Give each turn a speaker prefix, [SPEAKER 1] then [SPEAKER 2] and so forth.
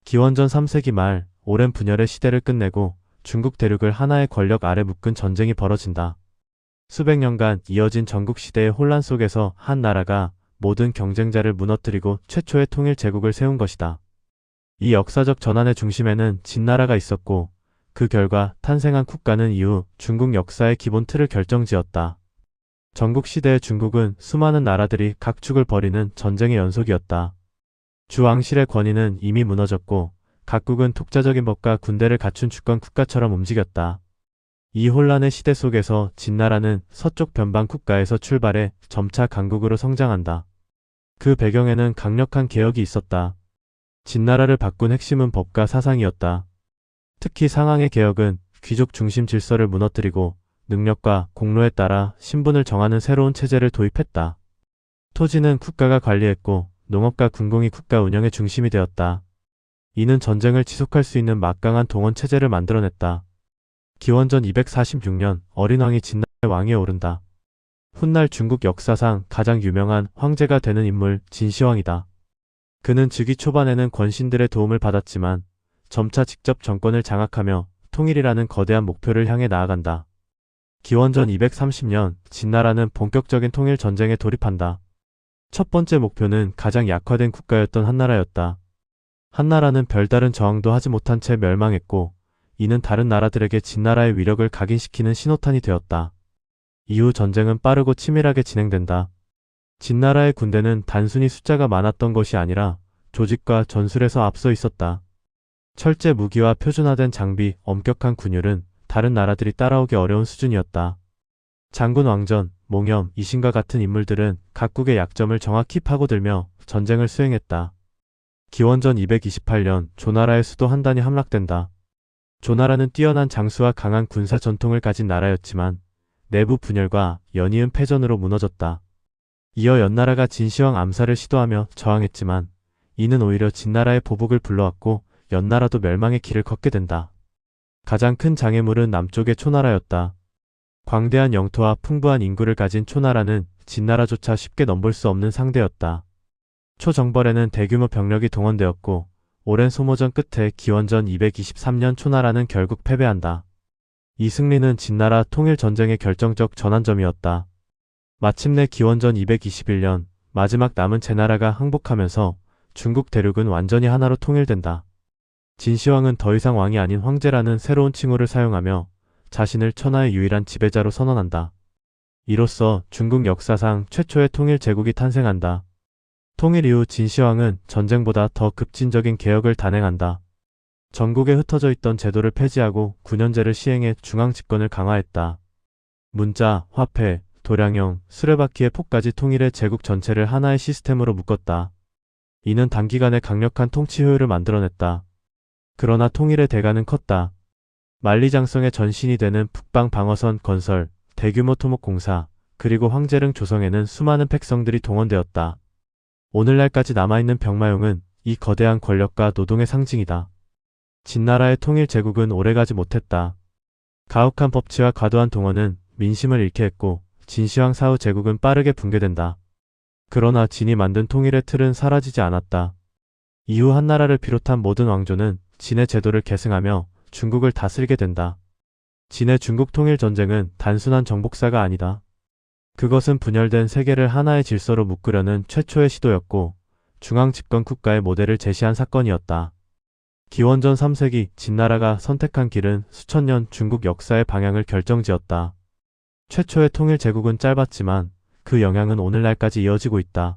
[SPEAKER 1] 기원전 3세기 말 오랜 분열의 시대를 끝내고 중국 대륙을 하나의 권력 아래 묶은 전쟁이 벌어진다. 수백 년간 이어진 전국 시대의 혼란 속에서 한 나라가 모든 경쟁자를 무너뜨리고 최초의 통일 제국을 세운 것이다. 이 역사적 전환의 중심에는 진나라가 있었고 그 결과 탄생한 국가는 이후 중국 역사의 기본 틀을 결정지었다. 전국 시대의 중국은 수많은 나라들이 각축을 벌이는 전쟁의 연속이었다. 주왕실의 권위는 이미 무너졌고 각국은 독자적인 법과 군대를 갖춘 주권 국가처럼 움직였다. 이 혼란의 시대 속에서 진나라는 서쪽 변방 국가에서 출발해 점차 강국으로 성장한다. 그 배경에는 강력한 개혁이 있었다. 진나라를 바꾼 핵심은 법과 사상이었다. 특히 상항의 개혁은 귀족 중심 질서를 무너뜨리고 능력과 공로에 따라 신분을 정하는 새로운 체제를 도입했다. 토지는 국가가 관리했고 농업과 군공이 국가 운영의 중심이 되었다. 이는 전쟁을 지속할 수 있는 막강한 동원 체제를 만들어냈다. 기원전 246년 어린 왕이 진나라의 왕위에 오른다. 훗날 중국 역사상 가장 유명한 황제가 되는 인물 진시황이다. 그는 즉위 초반에는 권신들의 도움을 받았지만 점차 직접 정권을 장악하며 통일이라는 거대한 목표를 향해 나아간다. 기원전 230년 진나라는 본격적인 통일 전쟁에 돌입한다. 첫 번째 목표는 가장 약화된 국가였던 한나라였다. 한나라는 별다른 저항도 하지 못한 채 멸망했고 이는 다른 나라들에게 진나라의 위력을 각인시키는 신호탄이 되었다. 이후 전쟁은 빠르고 치밀하게 진행된다. 진나라의 군대는 단순히 숫자가 많았던 것이 아니라 조직과 전술에서 앞서 있었다. 철제 무기와 표준화된 장비, 엄격한 군율은 다른 나라들이 따라오기 어려운 수준이었다. 장군 왕전, 몽염, 이신과 같은 인물들은 각국의 약점을 정확히 파고들며 전쟁을 수행했다. 기원전 228년 조나라의 수도 한단이 함락된다. 조나라는 뛰어난 장수와 강한 군사 전통을 가진 나라였지만 내부 분열과 연이은 패전으로 무너졌다. 이어 연나라가 진시황 암살을 시도하며 저항했지만 이는 오히려 진나라의 보복을 불러왔고 연나라도 멸망의 길을 걷게 된다. 가장 큰 장애물은 남쪽의 초나라였다. 광대한 영토와 풍부한 인구를 가진 초나라는 진나라조차 쉽게 넘볼 수 없는 상대였다. 초정벌에는 대규모 병력이 동원되었고 오랜 소모전 끝에 기원전 223년 초나라는 결국 패배한다. 이 승리는 진나라 통일 전쟁의 결정적 전환점이었다. 마침내 기원전 221년 마지막 남은 제나라가 항복하면서 중국 대륙은 완전히 하나로 통일된다. 진시황은 더 이상 왕이 아닌 황제라는 새로운 칭호를 사용하며 자신을 천하의 유일한 지배자로 선언한다. 이로써 중국 역사상 최초의 통일 제국이 탄생한다. 통일 이후 진시황은 전쟁보다 더 급진적인 개혁을 단행한다. 전국에 흩어져 있던 제도를 폐지하고 9년제를 시행해 중앙 집권을 강화했다. 문자, 화폐, 도량형, 수레바퀴의 폭까지 통일해 제국 전체를 하나의 시스템으로 묶었다. 이는 단기간에 강력한 통치 효율을 만들어냈다. 그러나 통일의 대가는 컸다. 만리장성의 전신이 되는 북방 방어선 건설, 대규모 토목공사, 그리고 황제릉 조성에는 수많은 백성들이 동원되었다. 오늘날까지 남아있는 병마용은 이 거대한 권력과 노동의 상징이다. 진나라의 통일 제국은 오래가지 못했다. 가혹한 법치와 과도한 동원은 민심을 잃게 했고 진시황 사후 제국은 빠르게 붕괴된다. 그러나 진이 만든 통일의 틀은 사라지지 않았다. 이후 한나라를 비롯한 모든 왕조는 진의 제도를 계승하며 중국을 다스리게 된다. 진의 중국 통일 전쟁은 단순한 정복사가 아니다. 그것은 분열된 세계를 하나의 질서로 묶으려는 최초의 시도였고 중앙 집권 국가의 모델을 제시한 사건이었다. 기원전 3세기 진나라가 선택한 길은 수천 년 중국 역사의 방향을 결정지었다. 최초의 통일 제국은 짧았지만 그 영향은 오늘날까지 이어지고 있다.